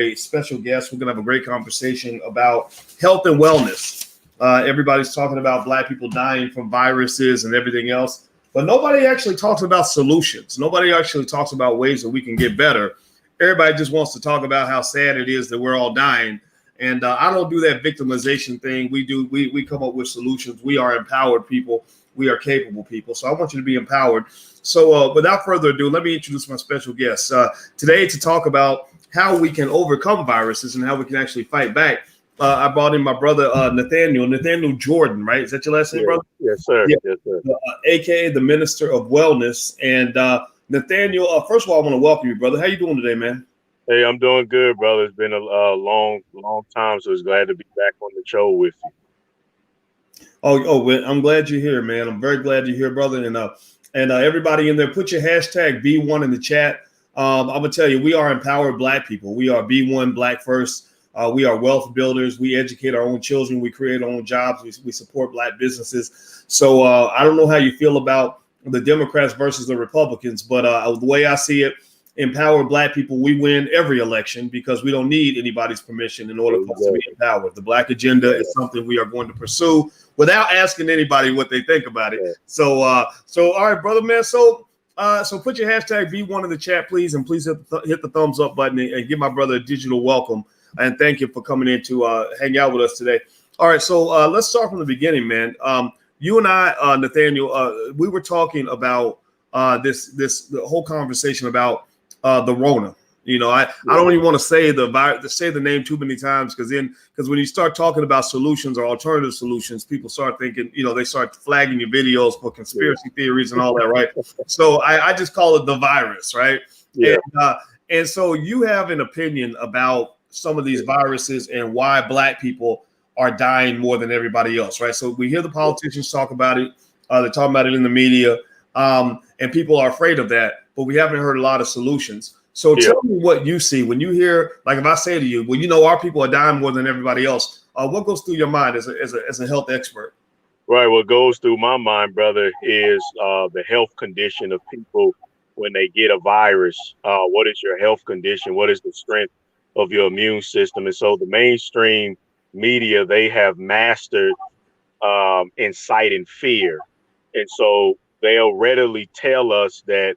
a special guest. We're going to have a great conversation about health and wellness. Everybody's talking about Black people dying from viruses and everything else, but nobody actually talks about solutions. Nobody actually talks about ways that we can get better. Everybody just wants to talk about how sad it is that we're all dying. And I don't do that victimization thing. We come up with solutions. We are empowered people. We are capable people. So I want you to be empowered. So without further ado, let me introduce my special guest today to talk about how we can overcome viruses and how we can actually fight back. I brought in my brother, Nathaniel Jordan, right? Is that your last name, brother? Yes, sir. Yeah. Yes, sir. AKA the Minister of Wellness. And Nathaniel, first of all, I want to welcome you, brother. How you doing today, man? Hey, I'm doing good, brother. It's been a long time, so it's glad to be back on the show with you. Well, I'm glad you're here, man. I'm very glad you're here, brother. And everybody in there, put your hashtag B1 in the chat. I'm gonna tell you, we are empowered Black people. We are B1 Black First. We are wealth builders. We educate our own children. We create our own jobs. We support Black businesses. So I don't know how you feel about the Democrats versus the Republicans, but the way I see it, empowered Black people, we win every election because we don't need anybody's permission in order for us to be empowered. The Black agenda is something we are going to pursue without asking anybody what they think about it. So all right, brother, man. So put your hashtag B1 in the chat, please, and please hit the thumbs up button and give my brother a digital welcome. And thank you for coming in to hang out with us today. All right, so let's start from the beginning, man. You and I, Nathaniel, we were talking about the whole conversation about the Rona. You know, I don't even want to say the name too many times because when you start talking about solutions or alternative solutions, people start thinking, you know, they start flagging your videos for conspiracy theories and all that, right? So I just call it the virus, right? Yeah. And so you have an opinion about some of these viruses and why Black people are dying more than everybody else, right? So we hear the politicians talk about it. They're talking about it in the media, and people are afraid of that, but we haven't heard a lot of solutions. So tell me what you see when you hear, like if I say to you, well, you know, our people are dying more than everybody else. What goes through your mind as a health expert? Right. What goes through my mind, brother, is the health condition of people when they get a virus. What is your health condition? What is the strength of your immune system? And so the mainstream media, they have mastered inciting fear. And so they'll readily tell us that,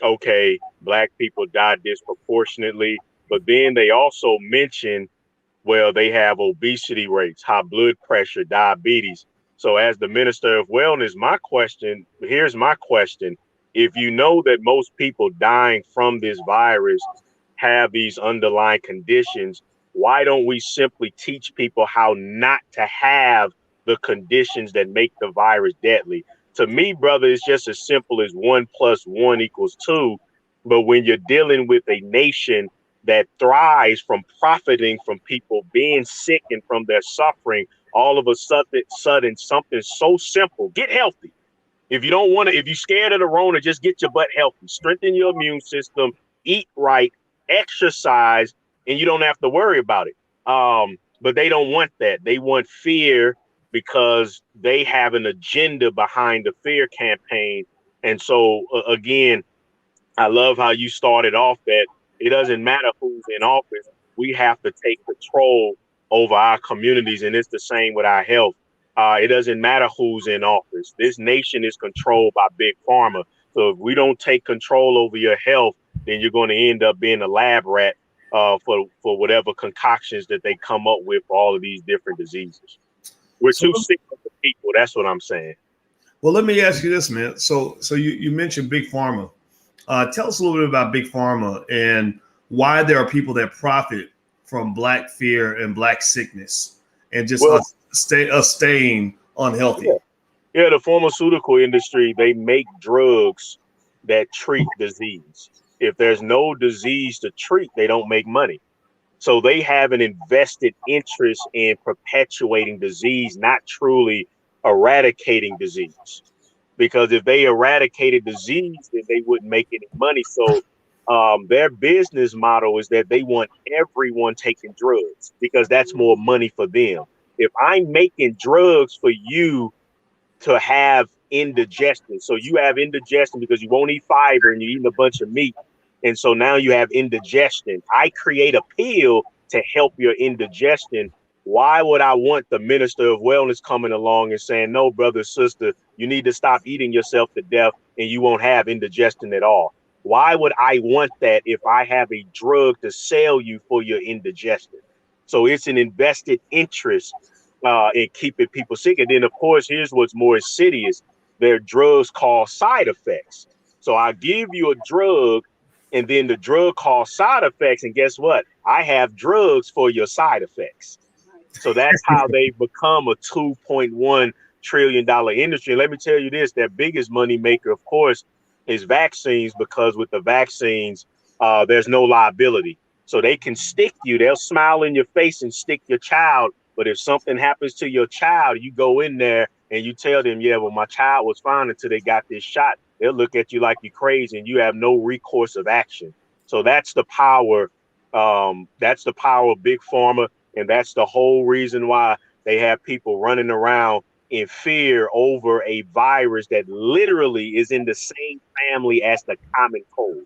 okay, Black people die disproportionately, but then they also mention, well, they have obesity rates, high blood pressure, diabetes. So as the Minister of Wellness, here's my question. If you know that most people dying from this virus have these underlying conditions, why don't we simply teach people how not to have the conditions that make the virus deadly? To me, brother, it's just as simple as 1 + 1 = 2. But when you're dealing with a nation that thrives from profiting from people being sick and from their suffering, all of a sudden something so simple, get healthy. If you don't want to, if you're scared of the Rona, just get your butt healthy, strengthen your immune system, eat right, exercise, and you don't have to worry about it. But they don't want that. They want fear because they have an agenda behind the fear campaign. And so, again, I love how you started off that it doesn't matter who's in office. We have to take control over our communities. And it's the same with our health. It doesn't matter who's in office. This nation is controlled by Big Pharma. So if we don't take control over your health, then you're going to end up being a lab rat for whatever concoctions that they come up with for all of these different diseases. We're too sick of the people. That's what I'm saying. Well, let me ask you this, man. So you mentioned Big Pharma. Tell us a little bit about Big Pharma and why there are people that profit from Black fear and Black sickness and just us staying unhealthy. Yeah, the pharmaceutical industry, they make drugs that treat disease. If there's no disease to treat, they don't make money. So they have an invested interest in perpetuating disease, not truly eradicating disease. Because if they eradicated disease, then they wouldn't make any money. So their business model is that they want everyone taking drugs because that's more money for them. If I'm making drugs for you to have indigestion, so you have indigestion because you won't eat fiber and you're eating a bunch of meat, And so now you have indigestion. I create a pill to help your indigestion. Why would I want the minister of wellness coming along and saying, no, brother, sister, you need to stop eating yourself to death and you won't have indigestion at all? Why would I want that if I have a drug to sell you for your indigestion? So it's an invested interest in keeping people sick. And then, of course, here's what's more insidious. There are drugs called side effects. So I give you a drug and then the drug causes side effects. And guess what? I have drugs for your side effects. So that's how they become a $2.1 trillion industry. And let me tell you this, their biggest money maker, of course, is vaccines, because with the vaccines, there's no liability. So they can stick you. They'll smile in your face and stick your child. But if something happens to your child, you go in there and you tell them, yeah, well, my child was fine until they got this shot. They'll look at you like you're crazy and you have no recourse of action. So that's the power. That's the power of Big Pharma. And that's the whole reason why they have people running around in fear over a virus that literally is in the same family as the common cold.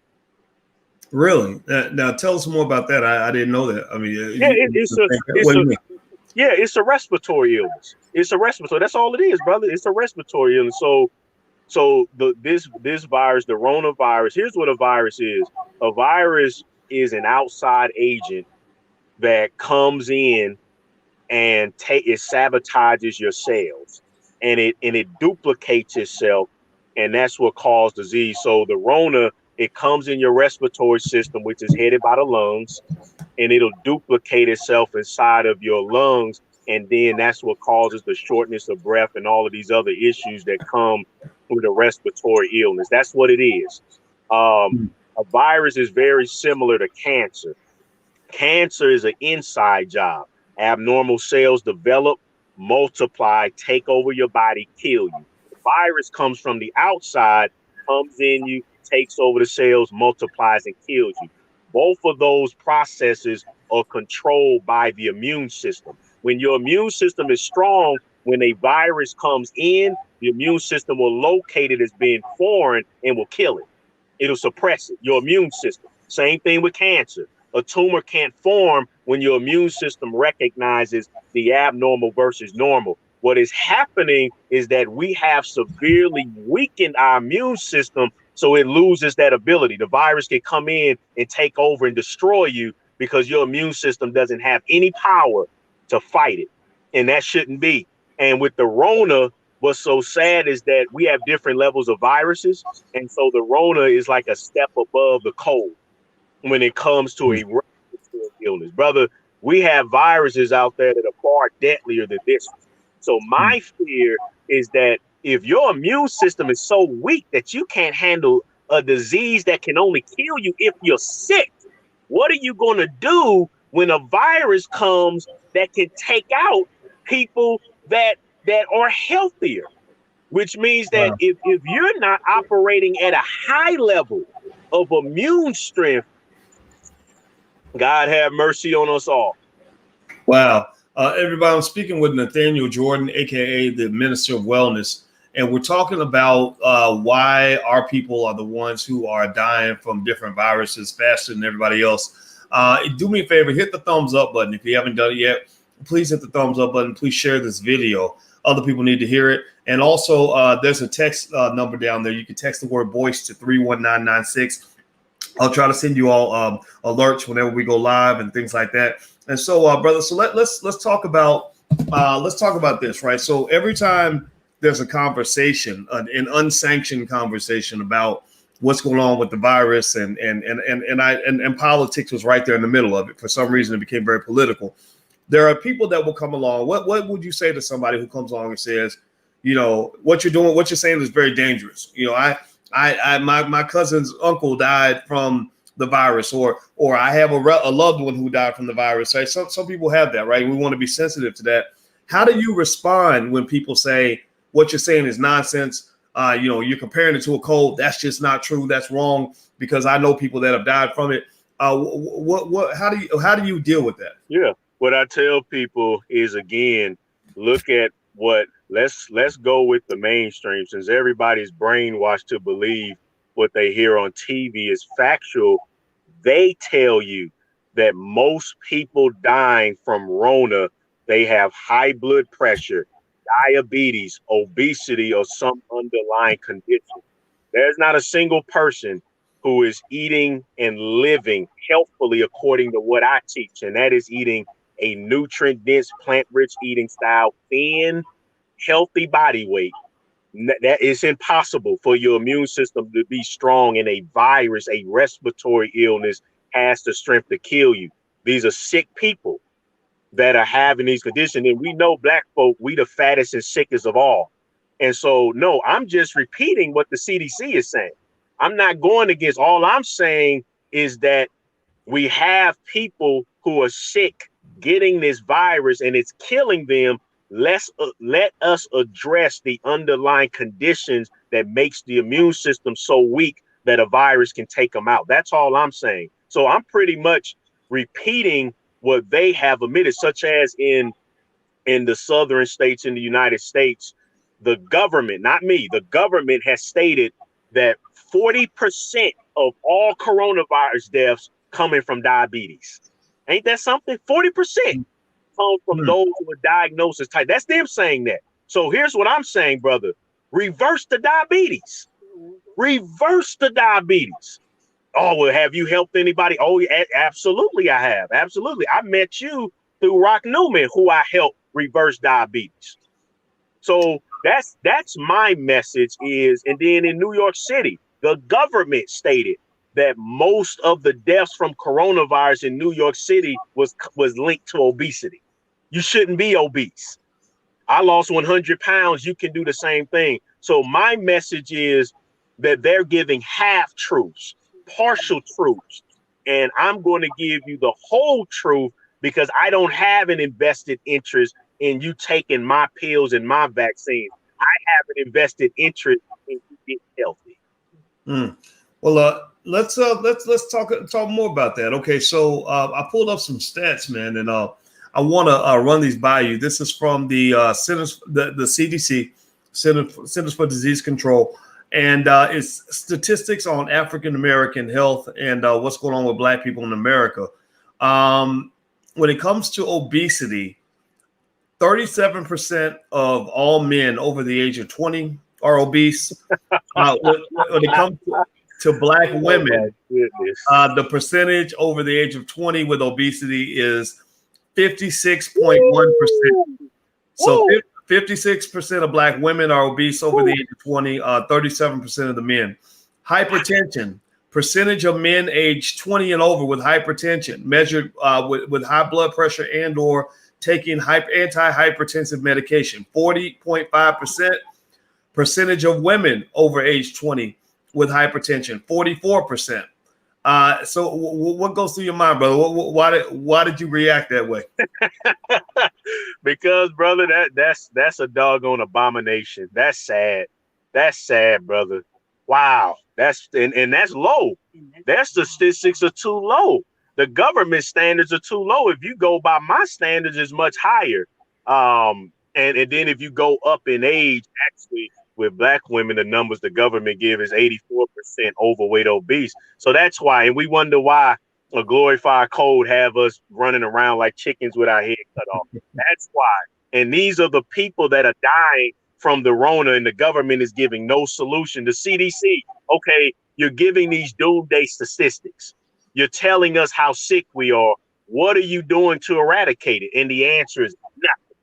Really? Now tell us more about that. I didn't know that. I mean, yeah, it's a respiratory illness. It's a respiratory. That's all it is, brother. It's a respiratory illness. So this virus, the coronavirus, here's what a virus is. A virus is an outside agent that comes in and it sabotages your cells, and it duplicates itself, and that's what causes disease. So the Rona, it comes in your respiratory system, which is headed by the lungs, and it'll duplicate itself inside of your lungs, and then that's what causes the shortness of breath and all of these other issues that come with a respiratory illness. That's what it is. A virus is very similar to cancer. Cancer is an inside job. Abnormal cells develop, multiply, take over your body, kill you. The virus comes from the outside, comes in you, takes over the cells, multiplies, and kills you. Both of those processes are controlled by the immune system. When your immune system is strong, when a virus comes in, the immune system will locate it as being foreign and will kill it. It'll suppress it, your immune system. Same thing with cancer. A tumor can't form when your immune system recognizes the abnormal versus normal. What is happening is that we have severely weakened our immune system, so it loses that ability. The virus can come in and take over and destroy you because your immune system doesn't have any power to fight it. And that shouldn't be. And with the Rona, what's so sad is that we have different levels of viruses. And so the Rona is like a step above the cold when it comes to a respiratory illness. Brother, we have viruses out there that are far deadlier than this. So my fear is that if your immune system is so weak that you can't handle a disease that can only kill you if you're sick, what are you going to do when a virus comes that can take out people that are healthier? Which means that if you're not operating at a high level of immune strength, God have mercy on us all. Wow. Everybody, I'm speaking with Nathaniel Jordan, a.k.a. the Minister of Wellness, and we're talking about why our people are the ones who are dying from different viruses faster than everybody else. Do me a favor, hit the thumbs up button. If you haven't done it yet, please hit the thumbs up button. Please share this video. Other people need to hear it. And also, there's a text number down there. You can text the word voice to 31996. I'll try to send you all alerts whenever we go live and things like that. And so, brother, so let's talk about this, right? So every time there's a conversation, an unsanctioned conversation about what's going on with the virus, and politics was right there in the middle of it. For some reason, it became very political. There are people that will come along. What would you say to somebody who comes along and says, you know, what you're doing, what you're saying is very dangerous? You know, my cousin's uncle died from the virus, or I have a loved one who died from the virus. Right? Some people have that, right? We want to be sensitive to that. How do you respond when people say what you're saying is nonsense? You know, you're comparing it to a cold. That's just not true. That's wrong, because I know people that have died from it. How do you deal with that? Yeah, what I tell people is, again, look at what let's go with the mainstream, since everybody's brainwashed to believe what they hear on TV is factual. They tell you that most people dying from Rona, they have high blood pressure, diabetes, obesity, or some underlying condition. There's not a single person who is eating and living healthfully according to what I teach, and that is eating a nutrient-dense, plant-rich eating style, thin, healthy body weight. That is impossible for your immune system to be strong, and a virus, a respiratory illness, has the strength to kill you. These are sick people that are having these conditions, and we know black folk, we the fattest and sickest of all. And so, no, I'm just repeating what the CDC is saying. I'm not going against. All I'm saying is that we have people who are sick getting this virus and it's killing them. Let us address the underlying conditions that makes the immune system so weak that a virus can take them out. That's all I'm saying. So I'm pretty much repeating what they have admitted, such as in the southern states in the United States, the government, not me, the government has stated that 40% of all coronavirus deaths coming from diabetes. Ain't that something? 40% come from those who are diagnosed as type. That's them saying that. So here's what I'm saying, brother. Reverse the diabetes. Reverse the diabetes. Oh, well, have you helped anybody? Oh, yeah, absolutely, I have. Absolutely. I met you through Rock Newman, who I helped reverse diabetes. So that's my message is, and then in New York City, the government stated that most of the deaths from coronavirus in New York City was linked to obesity. You shouldn't be obese. I lost 100 pounds. You can do the same thing. So my message is that they're giving half truths, partial truths. And I'm going to give you the whole truth because I don't have an invested interest in you taking my pills and my vaccines. I have an invested interest in you being healthy. Well, let's talk more about that. Okay, so I pulled up some stats, man, and I want to run these by you. This is from the Centers, the CDC, Centers for Disease Control, and it's statistics on African American health and what's going on with Black people in America. When it comes to obesity, 37% of all men over the age of 20 are obese. When it comes to Black women, the percentage over the age of 20 with obesity is 56.1%. So 56% of Black women are obese over the age of 20, 37% of the men. Hypertension, percentage of men aged 20 and over with hypertension measured with high blood pressure and or taking anti-hypertensive medication, 40.5%. Percentage of women over age 20 with hypertension, 44%. So what goes through your mind, brother? Why did you react that way? Because, brother, that's a doggone abomination. That's sad. That's sad, brother. Wow. That's low. Their statistics are too low. The government standards are too low. If you go by my standards, it's much higher. And then if you go up in age, actually, with Black women, the numbers the government give is 84% overweight, obese. So that's why, and we wonder why a glorified code have us running around like chickens with our head cut off. That's why. And these are the people that are dying from the Rona, and the government is giving no solution. The CDC, okay, you're giving these doomsday statistics. You're telling us how sick we are. What are you doing to eradicate it? And the answer is nothing.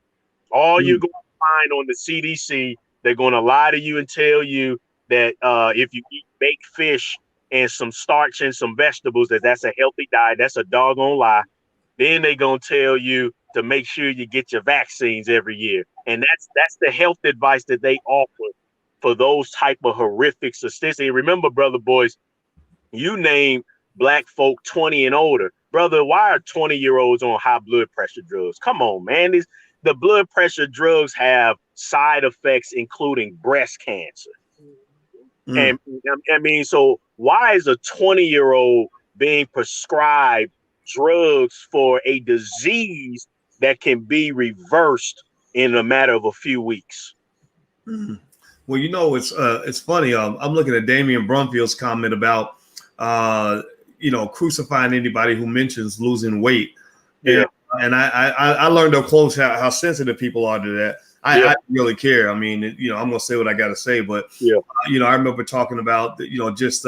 All you're going to find on the CDC, they're going to lie to you and tell you that if you eat baked fish and some starch and some vegetables, that's a healthy diet. That's a doggone lie. Then they're going to tell you to make sure you get your vaccines every year. And that's the health advice that they offer for those type of horrific statistics. And remember, brother boys, you name Black folk 20 and older. Brother, why are 20-year-olds on high blood pressure drugs? Come on, man. The blood pressure drugs have side effects, including breast cancer. And I mean, so why is a 20-year-old being prescribed drugs for a disease that can be reversed in a matter of a few weeks? Well, it's funny. I'm looking at Damian Brumfield's comment about crucifying anybody who mentions losing weight. Yeah. And I learned up close how sensitive people are to that. I don't really care. I mean, I'm gonna say what I gotta say, but I remember talking about just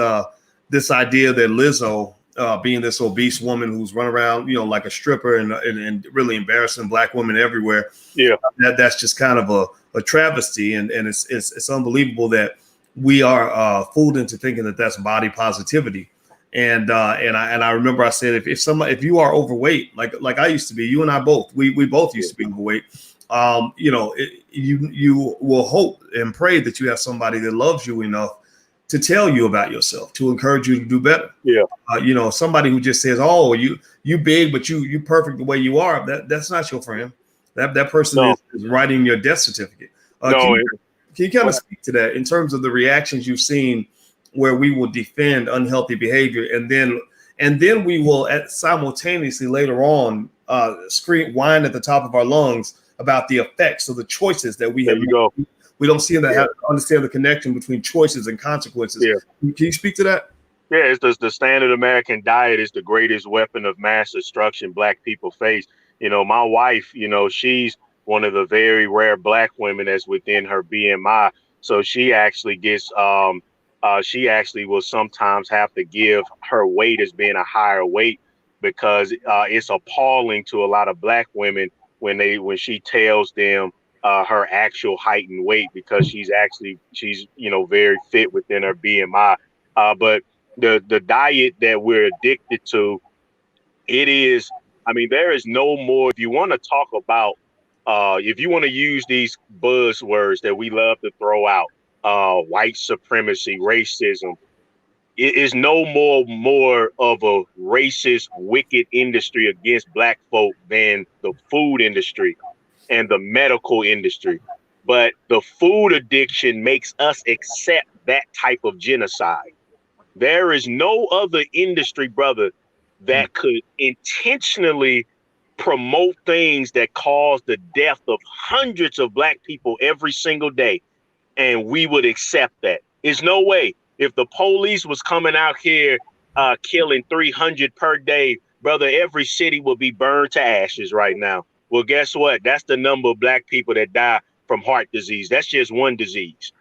this idea that Lizzo, being this obese woman who's run around like a stripper and really embarrassing black women everywhere. Yeah, that's just kind of a travesty, and it's unbelievable that we are fooled into thinking that that's body positivity. And I remember I said if you are overweight, like I used to be, you and I both, we both used to be overweight. You will hope and pray that you have somebody that loves you enough to tell you about yourself, to encourage you to do better. Yeah. Somebody who just says, "Oh, you big, but you perfect the way you are." That's not your friend. That person is writing your death certificate. Can you kind of speak to that in terms of the reactions you've seen, where we will defend unhealthy behavior and then we will simultaneously later on whine at the top of our lungs about the effects of the choices that we have made. We don't see that understand the connection between choices and consequences. Yeah. Can you speak to that? Yeah, it's the standard American diet is the greatest weapon of mass destruction black people face. My wife, she's one of the very rare black women that's within her BMI. So she actually gets she actually will sometimes have to give her weight as being a higher weight because it's appalling to a lot of black women when she tells them her actual height and weight, because she's very fit within her BMI. But the diet that we're addicted to, there is no more. If you want to talk about, if you want to use these buzzwords that we love to throw out, white supremacy, racism, it is no more of a racist, wicked industry against black folk than the food industry and the medical industry. But the food addiction makes us accept that type of genocide. There is no other industry, brother, that could intentionally promote things that cause the death of hundreds of black people every single day, and we would accept that. There's no way. If the police was coming out here killing 300 per day, brother, every city would be burned to ashes right now. Well, guess what? That's the number of black people that die from heart disease. That's just one disease.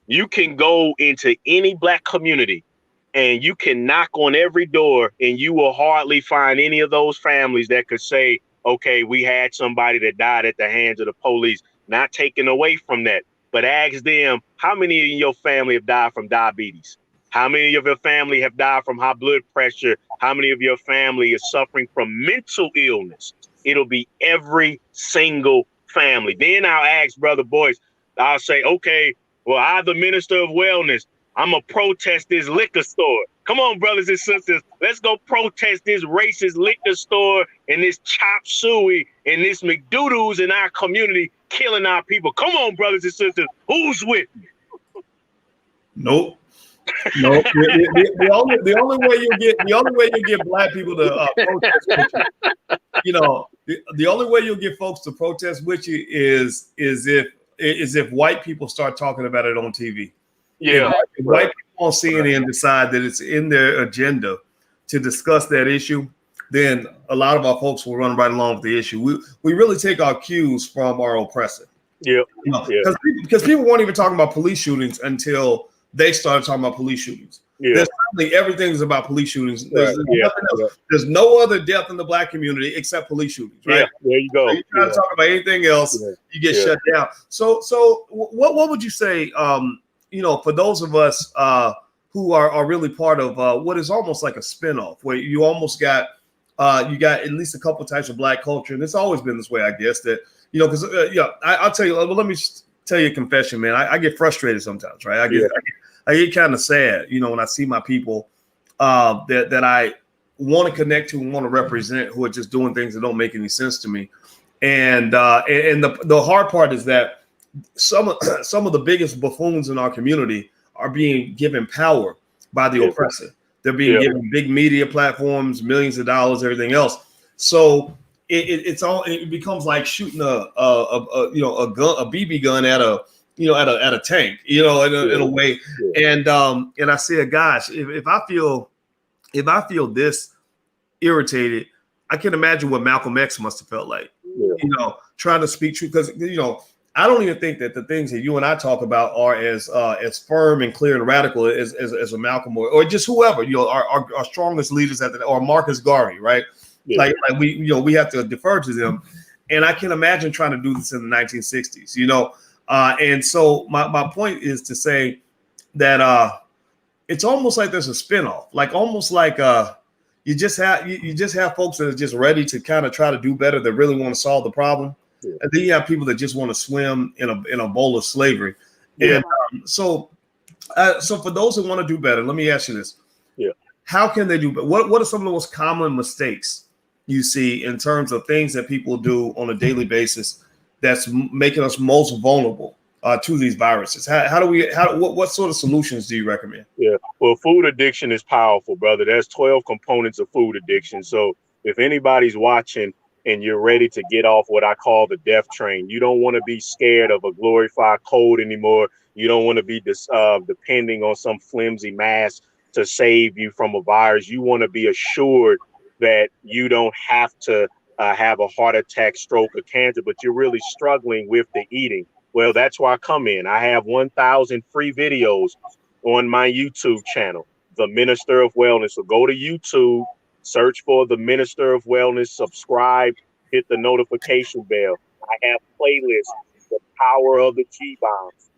You can go into any black community and you can knock on every door and you will hardly find any of those families that could say, okay, we had somebody that died at the hands of the police. Not taken away from that, but ask them, how many in your family have died from diabetes? How many of your family have died from high blood pressure? How many of your family is suffering from mental illness? It'll be every single family. Then I'll ask, brother Boyce, I'll say, okay, well, I'm the minister of wellness. I'm going to protest this liquor store. Come on, brothers and sisters. Let's go protest this racist liquor store and this chop suey and this McDoodles in our community killing our people. Come on, brothers and sisters. Who's with me? Nope. No. The only way you get black people to protest with you, the only way you'll get folks to protest with you is if white people start talking about it on TV. Yeah. If white people on CNN decide that it's in their agenda to discuss that issue, then a lot of our folks will run right along with the issue. We really take our cues from our oppressor. Yeah. Because people weren't even talking about police shootings until they started talking about police shootings. Yeah. Everything's about police shootings. There's nothing else. There's no other death in the black community except police shootings, right? Yeah, there you go. So you try to talk about anything else, you get shut down. So what would you say, for those of us who are really part of what is almost like a spinoff, where you almost got at least a couple types of black culture, and it's always been this way, I guess, that because I'll tell you. Well, let me just tell you a confession, man. I get frustrated sometimes, right? I get kind of sad, when I see my people that I want to connect to and want to represent, who are just doing things that don't make any sense to me. And the hard part is that some of the biggest buffoons in our community are being given power by the oppressor. They're being given big media platforms, millions of dollars, everything else. So it becomes like shooting a BB gun at at a tank, in a way. Yeah. And I said, gosh, if I feel this irritated, I can imagine what Malcolm X must have felt like, trying to speak truth. Because, I don't even think that the things that you and I talk about are as firm and clear and radical as a Malcolm or just whoever, our strongest leaders or Marcus Garvey, right? Yeah. Like we have to defer to them. And I can imagine trying to do this in the 1960s, and so my point is to say that it's almost like there's a spinoff, like almost like you just have folks that are just ready to kind of try to do better, that really want to solve the problem. Yeah. And then you have people that just want to swim in a bowl of slavery. Yeah. And so for those who want to do better, let me ask you this. Yeah. How can they do better? What are some of the most common mistakes you see in terms of things that people do on a daily basis that's making us most vulnerable to these viruses? What sort of solutions do you recommend? Yeah, well, food addiction is powerful, brother. There's 12 components of food addiction. So if anybody's watching and you're ready to get off what I call the death train, you don't want to be scared of a glorified cold anymore. You don't want to be depending on some flimsy mask to save you from a virus. You want to be assured that you don't have to have a heart attack, stroke, or cancer, but you're really struggling with the eating. Well, that's where I come in. I have 1,000 free videos on my YouTube channel, The Minister of Wellness. So go to YouTube, search for The Minister of Wellness, subscribe, hit the notification bell. I have playlists, The Power of the G-Bombs,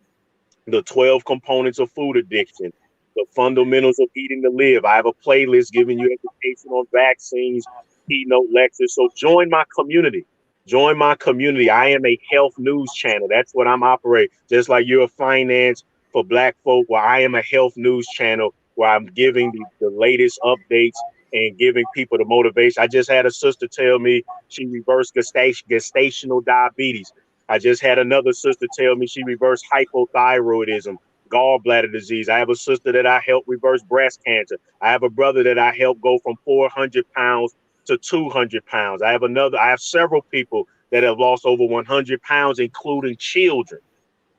The 12 Components of Food Addiction, The Fundamentals of Eating to Live. I have a playlist giving you education on vaccines, keynote lectures. So join my community. Join my community. I am a health news channel. That's what I'm operating. Just like you're a finance for Black folk, where I am a health news channel where I'm giving the latest updates and giving people the motivation. I just had a sister tell me she reversed gestational diabetes. I just had another sister tell me she reversed hypothyroidism, gallbladder disease. I have a sister that I helped reverse breast cancer. I have a brother that I helped go from 400 pounds to 200 pounds. I have several people that have lost over 100 pounds, including children.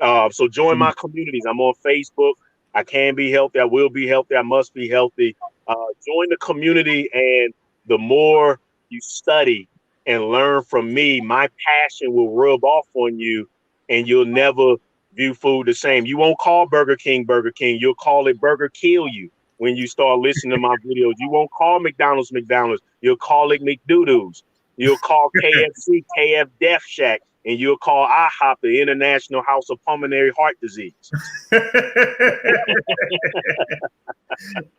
So join my communities. I'm on Facebook. I can be healthy. I will be healthy. I must be healthy. Join the community. And the more you study and learn from me, my passion will rub off on you and you'll never view food the same. You won't call Burger King. You'll call it Burger Kill You. When you start listening to my videos, you won't call McDonald's. You'll call it McDoodles. You'll call KFC KF Death Shack, and you'll call IHOP the International House of Pulmonary Heart Disease.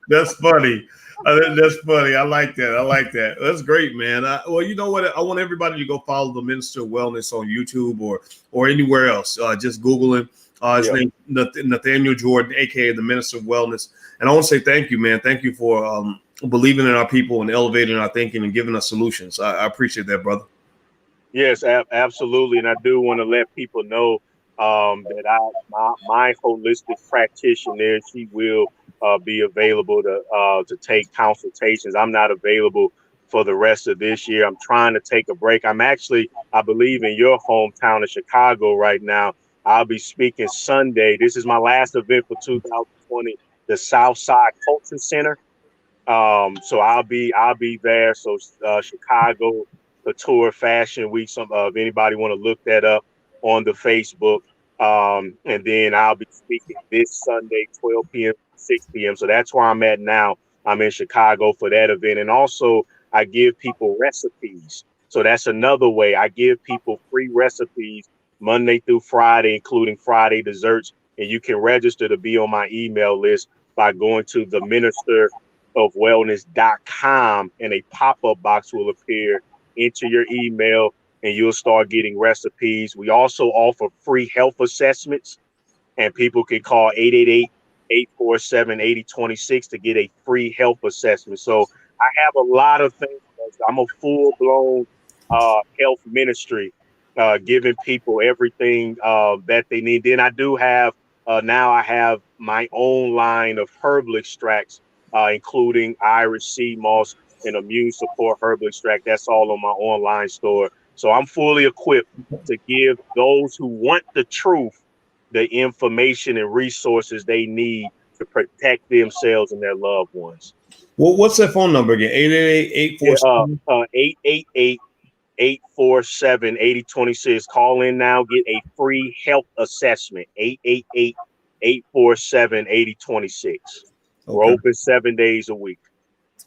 That's funny. That's funny. I like that. That's great, man. Well, you know what? I want everybody to go follow the Minister of Wellness on YouTube or anywhere else. Just Google him. His name Nathaniel Jordan, aka the Minister of Wellness. And I want to say thank you, man. Thank you for believing in our people and elevating our thinking and giving us solutions. I appreciate that, brother. Yes, absolutely. And I do want to let people know that my holistic practitioner, she will be available to take consultations. I'm not available for the rest of this year. I'm trying to take a break. I believe, in your hometown of Chicago right now. I'll be speaking Sunday. This is my last event for 2020, the Southside Culture Center. So I'll be there. So Chicago Couture Fashion Week. If anybody want to look that up on the Facebook. And then I'll be speaking this Sunday, 12 p.m., 6 p.m. So that's where I'm at now. I'm in Chicago for that event. And also I give people recipes. So that's another way. I give people free recipes Monday through Friday, including Friday desserts. And you can register to be on my email list by going to theministerofwellness.com, and a pop-up box will appear. Enter your email and you'll start getting recipes. We also offer free health assessments, and people can call 888-847-8026 to get a free health assessment. So I have a lot of things. I'm a full-blown health ministry, giving people everything that they need. Then I do have, now I have my own line of herbal extracts, including Irish sea moss and immune support herbal extract. That's all on my online store. So I'm fully equipped to give those who want the truth the information and resources they need to protect themselves and their loved ones. Well, what's that phone number again? 888-847? 888-847-8026. Call in now, get a free health assessment. 888-847-8026. We're open 7 days a week.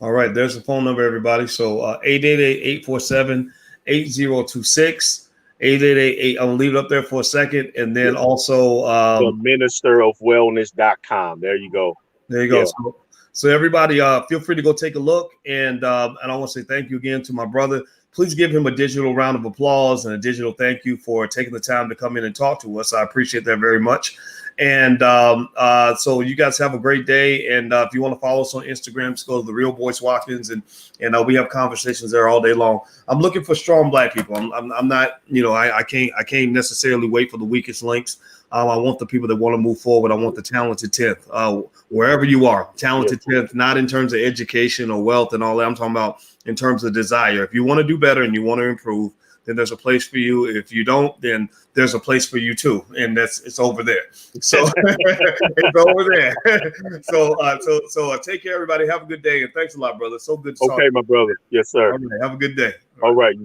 All right, there's the phone number, everybody. So 888-847-8026. 888. I'm gonna leave it up there for a second, and then also the ministerofwellness.com. There you go. There you go. Yeah. So everybody, feel free to go take a look, and I want to say thank you again to my brother. Please give him a digital round of applause and a digital thank you for taking the time to come in and talk to us. I appreciate that very much. And so you guys have a great day. And if you want to follow us on Instagram, just go to The Real Boyce Watkins, and we have conversations there all day long. I'm looking for strong Black people. I'm not, I can't necessarily wait for the weakest links. I want the people that want to move forward. I want the talented 10th, wherever you are, talented 10th, not in terms of education or wealth and all that. I'm talking about in terms of desire. If you want to do better and you want to improve, then there's a place for you. If you don't, then there's a place for you too, and it's over there. So it's over there. So take care, everybody. Have a good day, and thanks a lot, brother. So good to talk to you. My brother. Yes, sir. All right, have a good day. All right.